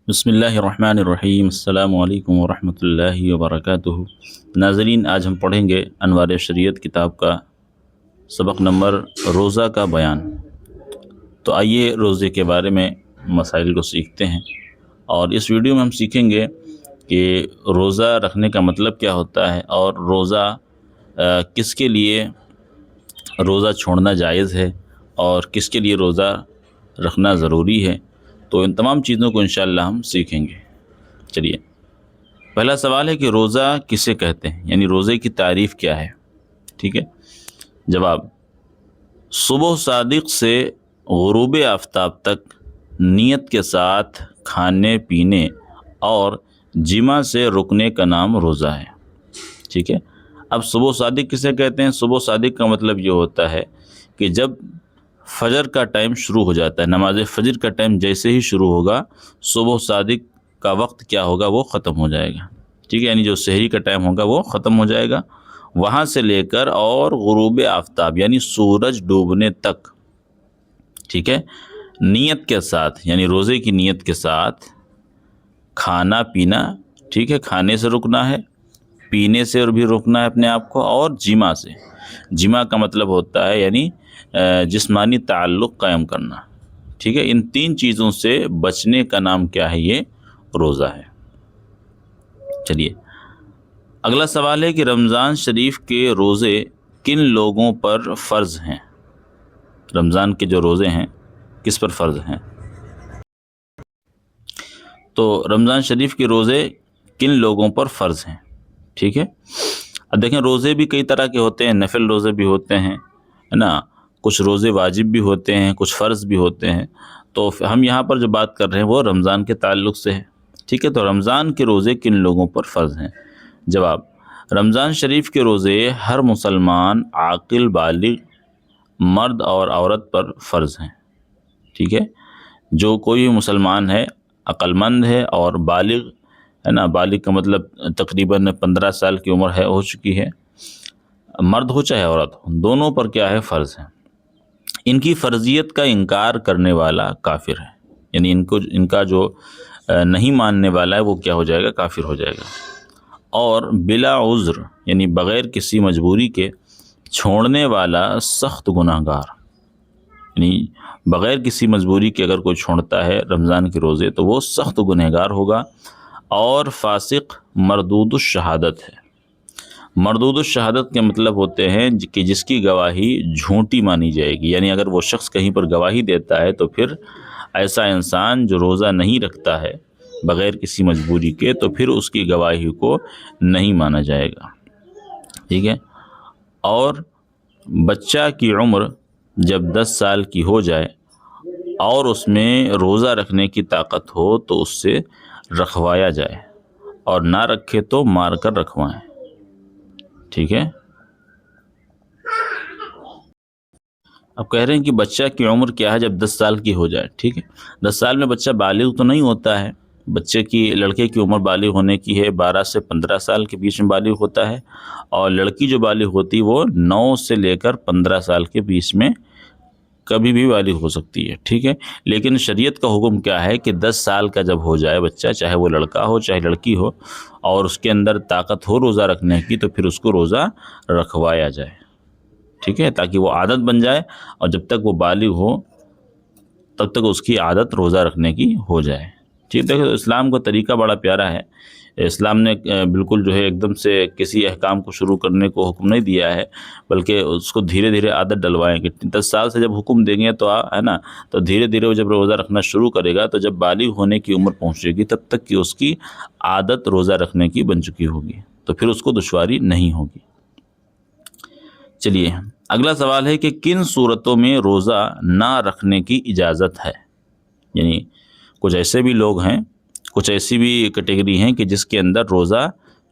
بسم اللہ الرحمن الرحیم، السلام علیکم ورحمۃ اللہ وبرکاتہ۔ ناظرین، آج ہم پڑھیں گے انوار شریعت کتاب کا سبق نمبر روزہ کا بیان۔ تو آئیے روزے کے بارے میں مسائل کو سیکھتے ہیں، اور اس ویڈیو میں ہم سیکھیں گے کہ روزہ رکھنے کا مطلب کیا ہوتا ہے، اور روزہ کس کے لیے روزہ چھوڑنا جائز ہے اور کس کے لیے روزہ رکھنا ضروری ہے۔ تو ان تمام چیزوں کو انشاءاللہ ہم سیکھیں گے۔ چلیے، پہلا سوال ہے کہ روزہ کسے کہتے ہیں، یعنی روزے کی تعریف کیا ہے؟ ٹھیک ہے، جواب: صبح صادق سے غروب آفتاب تک نیت کے ساتھ کھانے پینے اور جمع سے رکنے کا نام روزہ ہے۔ ٹھیک ہے، اب صبح صادق کسے کہتے ہیں؟ صبح صادق کا مطلب یہ ہوتا ہے کہ جب فجر کا ٹائم شروع ہو جاتا ہے، نماز فجر کا ٹائم جیسے ہی شروع ہوگا، صبح صادق کا وقت کیا ہوگا؟ وہ ختم ہو جائے گا۔ ٹھیک ہے، یعنی جو سحری کا ٹائم ہوگا وہ ختم ہو جائے گا، وہاں سے لے کر اور غروب آفتاب یعنی سورج ڈوبنے تک۔ ٹھیک ہے، نیت کے ساتھ، یعنی روزے کی نیت کے ساتھ کھانا پینا، ٹھیک ہے، کھانے سے رکنا ہے، پینے سے بھی روکنا ہے اپنے آپ کو، اور جمع سے۔ جمع کا مطلب ہوتا ہے یعنی جسمانی تعلق قائم کرنا۔ ٹھیک ہے، ان تین چیزوں سے بچنے کا نام کیا ہے؟ یہ روزہ ہے۔ چلیے، اگلا سوال ہے کہ رمضان شریف کے روزے کن لوگوں پر فرض ہیں؟ رمضان کے جو روزے ہیں کس پر فرض ہیں؟ تو رمضان شریف کے روزے کن لوگوں پر فرض ہیں؟ ٹھیک ہے، اب دیکھیں، روزے بھی کئی طرح کے ہوتے ہیں، نفل روزے بھی ہوتے ہیں، ہے نا، کچھ روزے واجب بھی ہوتے ہیں، کچھ فرض بھی ہوتے ہیں۔ تو ہم یہاں پر جو بات کر رہے ہیں وہ رمضان کے تعلق سے ہے۔ ٹھیک ہے، تو رمضان کے روزے کن لوگوں پر فرض ہیں؟ جواب: رمضان شریف کے روزے ہر مسلمان عاقل بالغ مرد اور عورت پر فرض ہیں۔ ٹھیک ہے، جو کوئی مسلمان ہے، عقل مند ہے اور بالغ ہے نا، بالغ کا مطلب تقریباً 15 سال کی عمر ہو چکی ہے، مرد ہو چاہے عورت ہو، دونوں پر کیا ہے؟ فرض ہے۔ ان کی فرضیت کا انکار کرنے والا کافر ہے، یعنی ان کا جو نہیں ماننے والا ہے وہ کیا ہو جائے گا؟ کافر ہو جائے گا۔ اور بلا عذر یعنی بغیر کسی مجبوری کے چھوڑنے والا سخت گناہ گار، یعنی بغیر کسی مجبوری کے اگر کوئی چھوڑتا ہے رمضان کے روزے تو وہ سخت گنہگار ہوگا، اور فاسق مردود الشہادت ہے۔ مردود الشہادت کے مطلب ہوتے ہیں کہ جس کی گواہی جھوٹی مانی جائے گی، یعنی اگر وہ شخص کہیں پر گواہی دیتا ہے تو پھر ایسا انسان جو روزہ نہیں رکھتا ہے بغیر کسی مجبوری کے، تو پھر اس کی گواہی کو نہیں مانا جائے گا۔ ٹھیک ہے، اور بچہ کی عمر جب 10 سال کی ہو جائے اور اس میں روزہ رکھنے کی طاقت ہو تو اس سے رکھوایا جائے، اور نہ رکھے تو مار کر رکھوائیں۔ ٹھیک ہے، اب کہہ رہے ہیں کہ بچہ کی عمر کیا ہے؟ جب 10 سال کی ہو جائے۔ ٹھیک ہے، 10 سال میں بچہ بالغ تو نہیں ہوتا ہے، بچے کی، لڑکے کی عمر بالغ ہونے کی ہے 12 سے 15 سال کے بیچ میں بالغ ہوتا ہے، اور لڑکی جو بالغ ہوتی وہ 9 سے لے کر 15 سال کے بیچ میں کبھی بھی بالغ ہو سکتی ہے۔ ٹھیک ہے، لیکن شریعت کا حکم کیا ہے کہ 10 سال کا جب ہو جائے بچہ، چاہے وہ لڑکا ہو چاہے لڑکی ہو، اور اس کے اندر طاقت ہو روزہ رکھنے کی، تو پھر اس کو روزہ رکھوایا جائے۔ ٹھیک ہے، تاکہ وہ عادت بن جائے، اور جب تک وہ بالغ ہو تب تک اس کی عادت روزہ رکھنے کی ہو جائے۔ ٹھیک ہے، اسلام کا طریقہ بڑا پیارا ہے۔ اسلام نے بالکل جو ہے ایک دم سے کسی احکام کو شروع کرنے کو حکم نہیں دیا ہے، بلکہ اس کو دھیرے دھیرے عادت ڈلوائیں گے۔ 10 سال سے جب حکم دیں گے تو ہے نا، تو دھیرے دھیرے وہ جب روزہ رکھنا شروع کرے گا، تو جب بالغ ہونے کی عمر پہنچے گی تب تک کہ اس کی عادت روزہ رکھنے کی بن چکی ہوگی، تو پھر اس کو دشواری نہیں ہوگی۔ چلیے، اگلا سوال ہے کہ کن صورتوں میں روزہ نہ رکھنے کی اجازت ہے؟ یعنی کچھ ایسے بھی لوگ ہیں، کچھ ایسی بھی کیٹیگری ہیں کہ جس کے اندر روزہ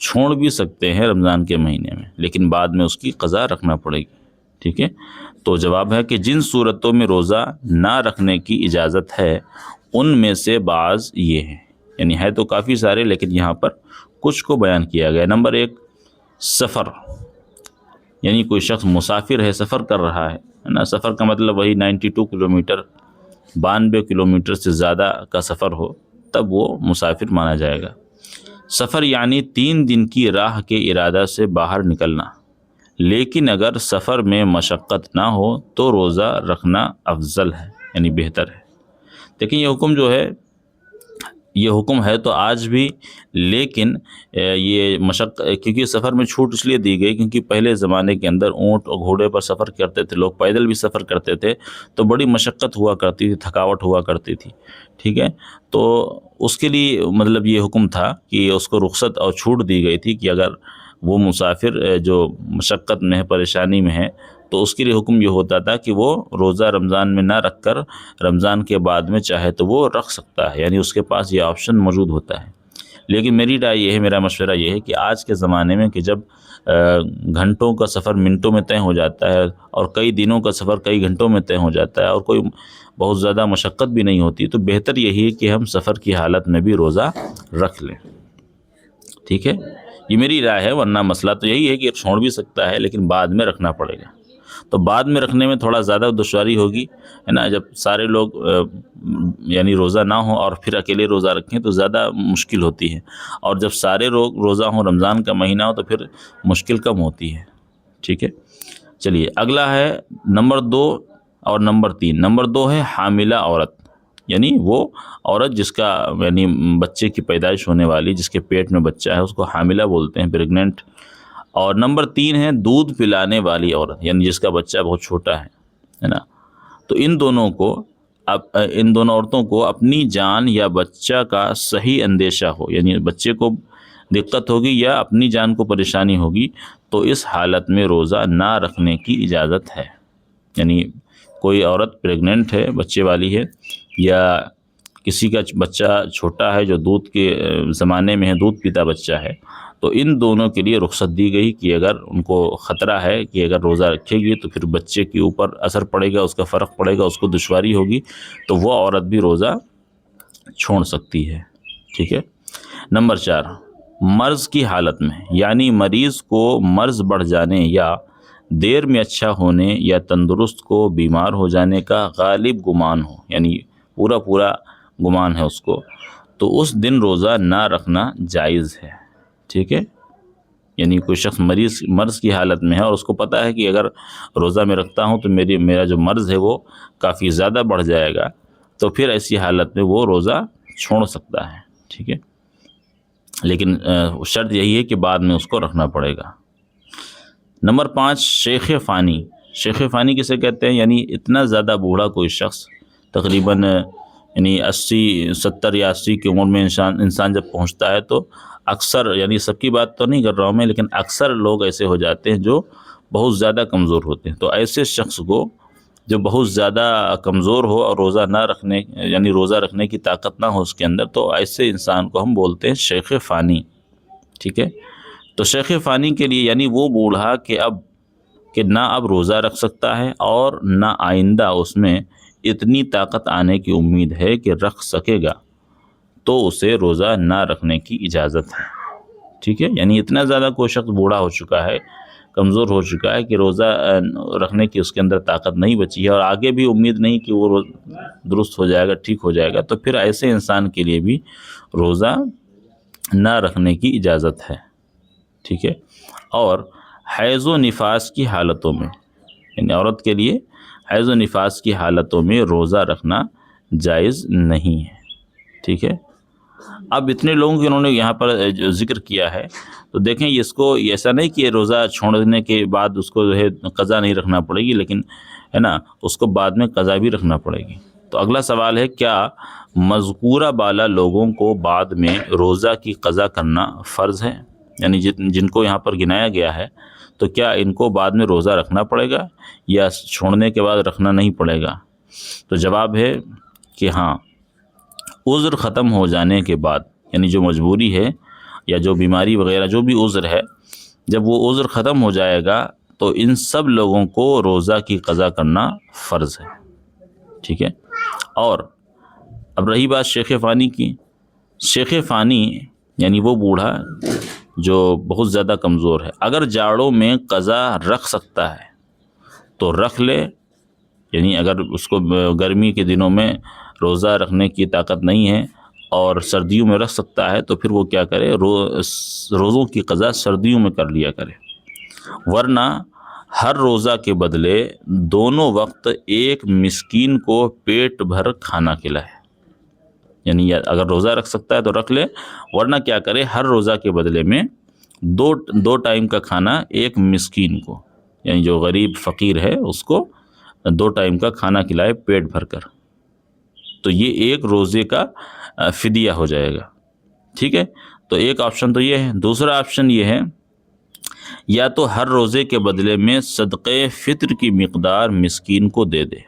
چھوڑ بھی سکتے ہیں رمضان کے مہینے میں، لیکن بعد میں اس کی قضا رکھنا پڑے گی۔ ٹھیک ہے، تو جواب ہے کہ جن صورتوں میں روزہ نہ رکھنے کی اجازت ہے ان میں سے بعض یہ ہیں، یعنی ہے تو کافی سارے لیکن یہاں پر کچھ کو بیان کیا گیا۔ نمبر 1، سفر، یعنی کوئی شخص مسافر ہے، سفر کر رہا ہے نا، سفر کا مطلب وہی 92 کلومیٹر، 92 کلومیٹر سے زیادہ کا سفر ہو، تب وہ مسافر مانا جائے گا۔ سفر یعنی 3 دن کی راہ کے ارادہ سے باہر نکلنا، لیکن اگر سفر میں مشقت نہ ہو تو روزہ رکھنا افضل ہے، یعنی بہتر ہے۔ لیکن یہ حکم ہے تو آج بھی، لیکن یہ کیونکہ سفر میں چھوٹ اس لیے دی گئی کیونکہ پہلے زمانے کے اندر اونٹ اور گھوڑے پر سفر کرتے تھے لوگ، پیدل بھی سفر کرتے تھے تو بڑی مشقت ہوا کرتی تھی، تھکاوٹ ہوا کرتی تھی، ٹھیک ہے۔ تو اس کے لیے مطلب یہ حکم تھا کہ اس کو رخصت اور چھوٹ دی گئی تھی کہ اگر وہ مسافر جو مشقت میں ہے، پریشانی میں ہے، تو اس کے لیے حکم یہ ہوتا تھا کہ وہ روزہ رمضان میں نہ رکھ کر رمضان کے بعد میں چاہے تو وہ رکھ سکتا ہے، یعنی اس کے پاس یہ آپشن موجود ہوتا ہے۔ لیکن میری رائے یہ ہے، میرا مشورہ یہ ہے کہ آج کے زمانے میں کہ جب گھنٹوں کا سفر منٹوں میں طے ہو جاتا ہے اور کئی دنوں کا سفر کئی گھنٹوں میں طے ہو جاتا ہے اور کوئی بہت زیادہ مشقت بھی نہیں ہوتی، تو بہتر یہی ہے کہ ہم سفر کی حالت میں بھی روزہ رکھ لیں، ٹھیک ہے۔ یہ میری رائے ہے، ورنہ مسئلہ تو یہی ہے کہ چھوڑ بھی سکتا ہے لیکن بعد میں رکھنا پڑے گا۔ تو بعد میں رکھنے میں تھوڑا زیادہ دشواری ہوگی، ہے نا، جب سارے لوگ یعنی روزہ نہ ہوں اور پھر اکیلے روزہ رکھیں تو زیادہ مشکل ہوتی ہے، اور جب سارے لوگ روزہ ہوں، رمضان کا مہینہ ہو، تو پھر مشکل کم ہوتی ہے، ٹھیک ہے۔ چلیے اگلا ہے نمبر 2 اور نمبر 3۔ نمبر 2 ہے حاملہ عورت، یعنی وہ عورت جس کا یعنی بچے کی پیدائش ہونے والی، جس کے پیٹ میں بچہ ہے، اس کو حاملہ بولتے ہیں، پریگننٹ۔ اور نمبر 3 ہے دودھ پلانے والی عورت، یعنی جس کا بچہ بہت چھوٹا ہے نا۔ تو ان دونوں عورتوں کو اپنی جان یا بچہ کا صحیح اندیشہ ہو، یعنی بچے کو دقت ہوگی یا اپنی جان کو پریشانی ہوگی، تو اس حالت میں روزہ نہ رکھنے کی اجازت ہے۔ یعنی کوئی عورت پریگننٹ ہے، بچے والی ہے، یا کسی کا بچہ چھوٹا ہے جو دودھ کے زمانے میں ہے، دودھ پیتا بچہ ہے، تو ان دونوں کے لیے رخصت دی گئی کہ اگر ان کو خطرہ ہے کہ اگر روزہ رکھے گی تو پھر بچے کے اوپر اثر پڑے گا، اس کا فرق پڑے گا، اس کو دشواری ہوگی، تو وہ عورت بھی روزہ چھوڑ سکتی ہے، ٹھیک ہے۔ نمبر 4، مرض کی حالت میں، یعنی مریض کو مرض بڑھ جانے یا دیر میں اچھا ہونے یا تندرست کو بیمار ہو جانے کا غالب گمان ہو، یعنی پورا گمان ہے اس کو، تو اس دن روزہ نہ رکھنا جائز ہے، ٹھیک ہے۔ یعنی کوئی شخص مرض کی حالت میں ہے اور اس کو پتہ ہے کہ اگر روزہ میں رکھتا ہوں تو میرا جو مرض ہے وہ کافی زیادہ بڑھ جائے گا، تو پھر ایسی حالت میں وہ روزہ چھوڑ سکتا ہے، ٹھیک ہے۔ لیکن شرط یہی ہے کہ بعد میں اس کو رکھنا پڑے گا۔ نمبر 5، شیخ فانی۔ شیخ فانی کسے کہتے ہیں؟ یعنی اتنا زیادہ بوڑھا کوئی شخص، تقریباً یعنی 70 یا 80 کی عمر میں انسان جب پہنچتا ہے تو اکثر، یعنی سب کی بات تو نہیں کر رہا ہوں میں، لیکن اکثر لوگ ایسے ہو جاتے ہیں جو بہت زیادہ کمزور ہوتے ہیں۔ تو ایسے شخص کو جو بہت زیادہ کمزور ہو اور روزہ نہ رکھنے، یعنی روزہ رکھنے کی طاقت نہ ہو اس کے اندر، تو ایسے انسان کو ہم بولتے ہیں شیخ فانی، ٹھیک ہے۔ تو شیخ فانی کے لیے یعنی وہ بوڑھا کہ نہ اب روزہ رکھ سکتا ہے اور نہ آئندہ اس میں اتنی طاقت آنے کی امید ہے کہ رکھ سکے گا، تو اسے روزہ نہ رکھنے کی اجازت ہے، ٹھیک ہے۔ یعنی اتنا زیادہ کوئی شخص بوڑھا ہو چکا ہے، کمزور ہو چکا ہے کہ روزہ رکھنے کی اس کے اندر طاقت نہیں بچی ہے اور آگے بھی امید نہیں کہ وہ درست ہو جائے گا، ٹھیک ہو جائے گا، تو پھر ایسے انسان کے لیے بھی روزہ نہ رکھنے کی اجازت ہے، ٹھیک ہے۔ اور حیض و نفاس کی حالتوں میں، یعنی عورت کے لیے حیض و نفاس کی حالتوں میں روزہ رکھنا جائز نہیں ہے، ٹھیک ہے۔ اب اتنے لوگوں کے انہوں نے یہاں پر جو ذکر کیا ہے، تو دیکھیں اس کو ایسا نہیں کہ روزہ چھوڑنے کے بعد اس کو جو ہے قضا نہیں رکھنا پڑے گی، لیکن ہے نا اس کو بعد میں قضا بھی رکھنا پڑے گی۔ تو اگلا سوال ہے، کیا مذکورہ بالا لوگوں کو بعد میں روزہ کی قضا کرنا فرض ہے؟ یعنی جن کو یہاں پر گنایا گیا ہے، تو کیا ان کو بعد میں روزہ رکھنا پڑے گا یا چھوڑنے کے بعد رکھنا نہیں پڑے گا؟ تو جواب ہے کہ ہاں، عذر ختم ہو جانے کے بعد، یعنی جو مجبوری ہے یا جو بیماری وغیرہ جو بھی عذر ہے، جب وہ عذر ختم ہو جائے گا تو ان سب لوگوں کو روزہ کی قضا کرنا فرض ہے، ٹھیک ہے۔ اور اب رہی بات شیخ فانی کی۔ شیخ فانی یعنی وہ بوڑھا جو بہت زیادہ کمزور ہے، اگر جاڑوں میں قضا رکھ سکتا ہے تو رکھ لے، یعنی اگر اس کو گرمی کے دنوں میں روزہ رکھنے کی طاقت نہیں ہے اور سردیوں میں رکھ سکتا ہے تو پھر وہ کیا کرے، روزوں کی قضا سردیوں میں کر لیا کرے، ورنہ ہر روزہ کے بدلے دونوں وقت ایک مسکین کو پیٹ بھر کھانا کھلائے۔ یعنی اگر روزہ رکھ سکتا ہے تو رکھ لے، ورنہ کیا کرے، ہر روزہ کے بدلے میں دو ٹائم کا کھانا ایک مسکین کو، یعنی جو غریب فقیر ہے اس کو 2 ٹائم کا کھانا کھلائے پیٹ بھر کر، تو یہ ایک روزے کا فدیہ ہو جائے گا۔ ٹھیک ہے، تو ایک آپشن تو یہ ہے۔ دوسرا آپشن یہ ہے، یا تو ہر روزے کے بدلے میں صدقہ فطر کی مقدار مسکین کو دے دے۔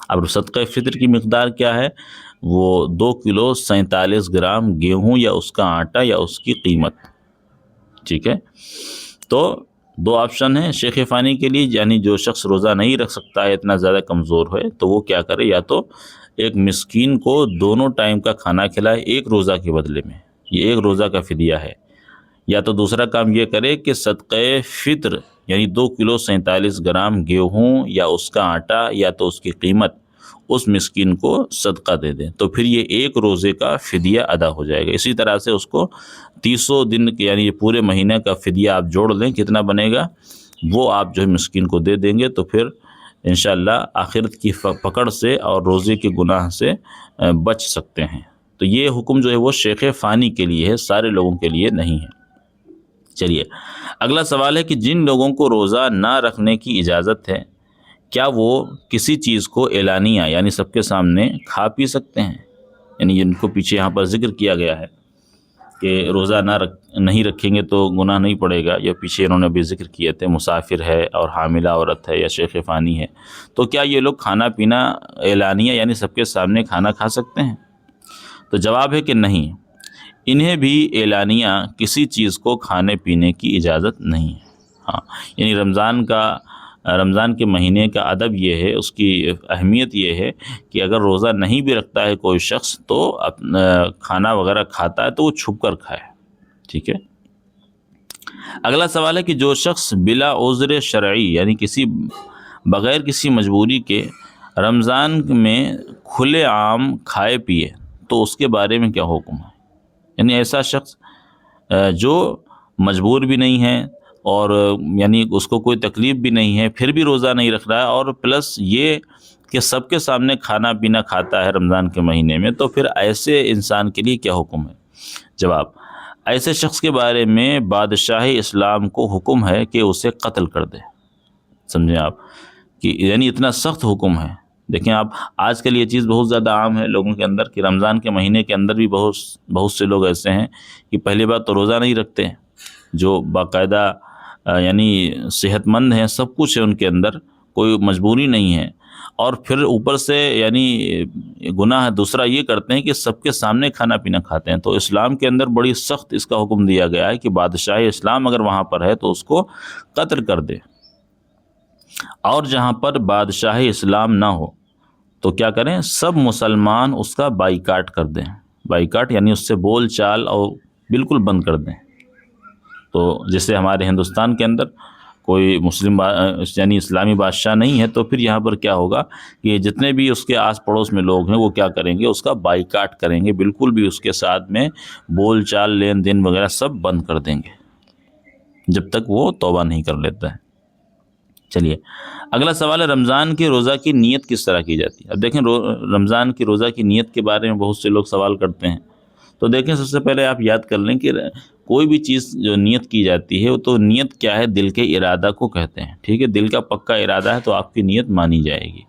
اب صدقہ فطر کی مقدار کیا ہے؟ وہ 2 کلو 47 گرام گیہوں یا اس کا آٹا یا اس کی قیمت۔ ٹھیک ہے، تو 2 آپشن ہیں شیخ فانی کے لیے، یعنی جو شخص روزہ نہیں رکھ سکتا ہے، اتنا زیادہ کمزور ہے، تو وہ کیا کرے، یا تو ایک مسکین کو دونوں ٹائم کا کھانا کھلائے ایک روزہ کے بدلے میں، یہ ایک روزہ کا فدیہ ہے، یا تو دوسرا کام یہ کرے کہ صدقہ فطر یعنی 2 کلو 47 گرام گیہوں یا اس کا آٹا یا تو اس کی قیمت اس مسکین کو صدقہ دے دیں، تو پھر یہ ایک روزے کا فدیہ ادا ہو جائے گا۔ اسی طرح سے اس کو 300 دن یعنی یہ پورے مہینے کا فدیہ آپ جوڑ لیں، کتنا بنے گا وہ آپ جو ہے مسکین کو دے دیں گے، تو پھر انشاءاللہ آخرت کی پکڑ سے اور روزے کے گناہ سے بچ سکتے ہیں۔ تو یہ حکم جو ہے وہ شیخ فانی کے لیے ہے، سارے لوگوں کے لیے نہیں ہے۔ چلیے اگلا سوال ہے کہ جن لوگوں کو روزہ نہ رکھنے کی اجازت ہے، کیا وہ کسی چیز کو اعلانیہ یعنی سب کے سامنے کھا پی سکتے ہیں؟ یعنی جن کو پیچھے یہاں پر ذکر کیا گیا ہے کہ روزہ نہیں رکھیں گے تو گناہ نہیں پڑے گا، یا پیچھے انہوں نے بھی ذکر کیے تھے مسافر ہے اور حاملہ عورت ہے یا شیخ فانی ہے، تو کیا یہ لوگ کھانا پینا اعلانیہ یعنی سب کے سامنے کھانا کھا سکتے ہیں؟ تو جواب ہے کہ نہیں، انہیں بھی اعلانیہ کسی چیز کو کھانے پینے کی اجازت نہیں ہے۔ ہاں، یعنی رمضان کے مہینے کا ادب یہ ہے، اس کی اہمیت یہ ہے کہ اگر روزہ نہیں بھی رکھتا ہے کوئی شخص تو کھانا وغیرہ کھاتا ہے تو وہ چھپ کر کھائے۔ ٹھیک ہے، اگلا سوال ہے کہ جو شخص بلا عذر شرعی یعنی بغیر کسی مجبوری کے رمضان میں کھلے عام کھائے پیے تو اس کے بارے میں کیا حکم ہے؟ یعنی ایسا شخص جو مجبور بھی نہیں ہے اور یعنی اس کو کوئی تکلیف بھی نہیں ہے، پھر بھی روزہ نہیں رکھ رہا ہے، اور پلس یہ کہ سب کے سامنے کھانا پینا کھاتا ہے رمضان کے مہینے میں، تو پھر ایسے انسان کے لیے کیا حکم ہے؟ جواب، ایسے شخص کے بارے میں بادشاہ اسلام کو حکم ہے کہ اسے قتل کر دے۔ سمجھیں آپ کہ یعنی اتنا سخت حکم ہے۔ دیکھیں آپ، آج کل یہ چیز بہت زیادہ عام ہے لوگوں کے اندر کہ رمضان کے مہینے کے اندر بھی بہت سے لوگ ایسے ہیں کہ پہلی بات تو روزہ نہیں رکھتے، جو باقاعدہ یعنی صحت مند ہیں، سب کچھ ہے ان کے اندر، کوئی مجبوری نہیں ہے، اور پھر اوپر سے یعنی گناہ دوسرا یہ کرتے ہیں کہ سب کے سامنے کھانا پینا کھاتے ہیں۔ تو اسلام کے اندر بڑی سخت اس کا حکم دیا گیا ہے کہ بادشاہ اسلام اگر وہاں پر ہے تو اس کو قتل کر دے، اور جہاں پر بادشاہ اسلام نہ ہو تو کیا کریں، سب مسلمان اس کا بائیکاٹ کر دیں۔ بائیکاٹ یعنی اس سے بول چال اور بالکل بند کر دیں۔ تو جیسے ہمارے ہندوستان کے اندر کوئی مسلم یعنی اسلامی بادشاہ نہیں ہے، تو پھر یہاں پر کیا ہوگا کہ جتنے بھی اس کے آس پڑوس میں لوگ ہیں وہ کیا کریں گے، اس کا بائیکاٹ کریں گے، بالکل بھی اس کے ساتھ میں بول چال لین دین وغیرہ سب بند کر دیں گے جب تک وہ توبہ نہیں کر لیتا ہے۔ چلیے اگلا سوال ہے، رمضان کے روزہ کی نیت کس طرح کی جاتی ہے؟ اب دیکھیں رمضان کی روزہ کی نیت کے بارے میں بہت سے لوگ سوال کرتے ہیں، تو دیکھیں سب سے پہلے آپ یاد کر لیں کہ کوئی بھی چیز جو نیت کی جاتی ہے وہ تو نیت کیا ہے، دل کے ارادہ کو کہتے ہیں۔ ٹھیک ہے، دل کا پکا ارادہ ہے تو آپ کی نیت مانی جائے گی۔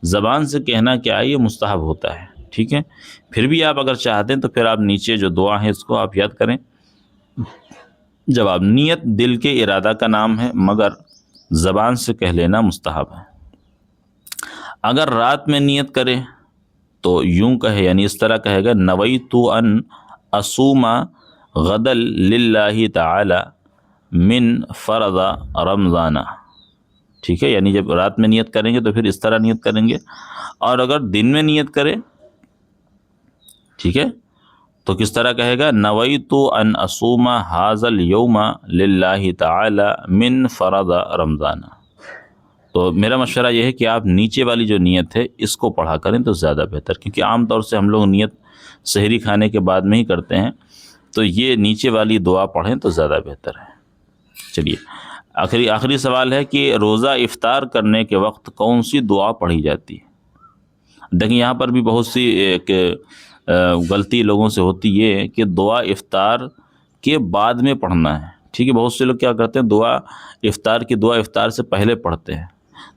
زبان سے کہنا کیا ہے، یہ مستحب ہوتا ہے۔ ٹھیک ہے، پھر بھی آپ اگر چاہتے ہیں تو پھر آپ نیچے جو دعا ہے اس کو آپ یاد کریں۔ جواب، نیت دل کے ارادہ کا نام ہے مگر زبان سے کہہ لینا مستحب ہے۔ اگر رات میں نیت کرے تو یوں کہے، یعنی اس طرح کہے گا، نویت ان اصوم غدا للہ تعالی من فرض رمضان۔ ٹھیک ہے، یعنی جب رات میں نیت کریں گے تو پھر اس طرح نیت کریں گے، اور اگر دن میں نیت کرے، ٹھیک ہے، تو کس طرح کہے گا، نویت ان اصوم ھذا الیوم للہ تعالی من فرض رمضان۔ تو میرا مشورہ یہ ہے کہ آپ نیچے والی جو نیت ہے اس کو پڑھا کریں تو زیادہ بہتر، کیونکہ عام طور سے ہم لوگ نیت سحری کھانے کے بعد میں ہی کرتے ہیں، تو یہ نیچے والی دعا پڑھیں تو زیادہ بہتر ہے۔ چلیے آخری سوال ہے کہ روزہ افطار کرنے کے وقت کون سی دعا پڑھی جاتی ہے؟ دیکھیں یہاں پر بھی بہت سی ایک غلطی لوگوں سے ہوتی یہ ہے کہ دعا افطار کے بعد میں پڑھنا ہے، ٹھیک ہے۔ بہت سے لوگ کیا کرتے ہیں، دعا افطار سے پہلے پڑھتے ہیں،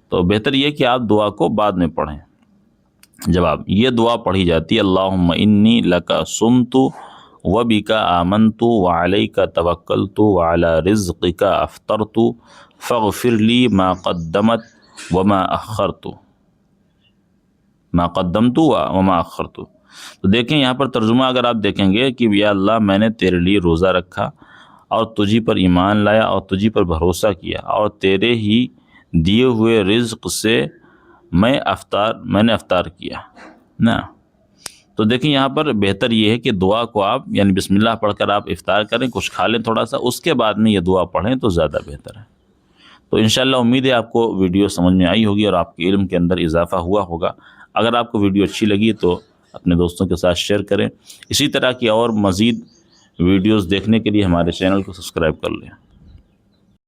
تو بہتر یہ کہ آپ دعا کو بعد میں پڑھیں۔ جواب، یہ دعا پڑھی جاتی ہے اللہم انی لکا صمت وبک آمنت وعلیک توکلت وعلی رزقک افطرت فاغفر لی ما قدمت وما اخرت وما اخرت۔ تو دیکھیں یہاں پر ترجمہ اگر آپ دیکھیں گے کہ یا اللہ میں نے تیرے لیے روزہ رکھا اور تجھی پر ایمان لایا اور تجھی پر بھروسہ کیا اور تیرے ہی دیے ہوئے رزق سے میں نے افطار کیا نا۔ تو دیکھیں یہاں پر بہتر یہ ہے کہ دعا کو آپ یعنی بسم اللہ پڑھ کر آپ افطار کریں، کچھ کھا لیں تھوڑا سا، اس کے بعد میں یہ دعا پڑھیں تو زیادہ بہتر ہے۔ تو انشاءاللہ امید ہے آپ کو ویڈیو سمجھ میں آئی ہوگی اور آپ کے علم کے اندر اضافہ ہوا ہوگا۔ اگر آپ کو ویڈیو اچھی لگی تو اپنے دوستوں کے ساتھ شیئر کریں۔ اسی طرح کی اور مزید ویڈیوز دیکھنے کے لیے ہمارے چینل کو سبسکرائب کر لیں۔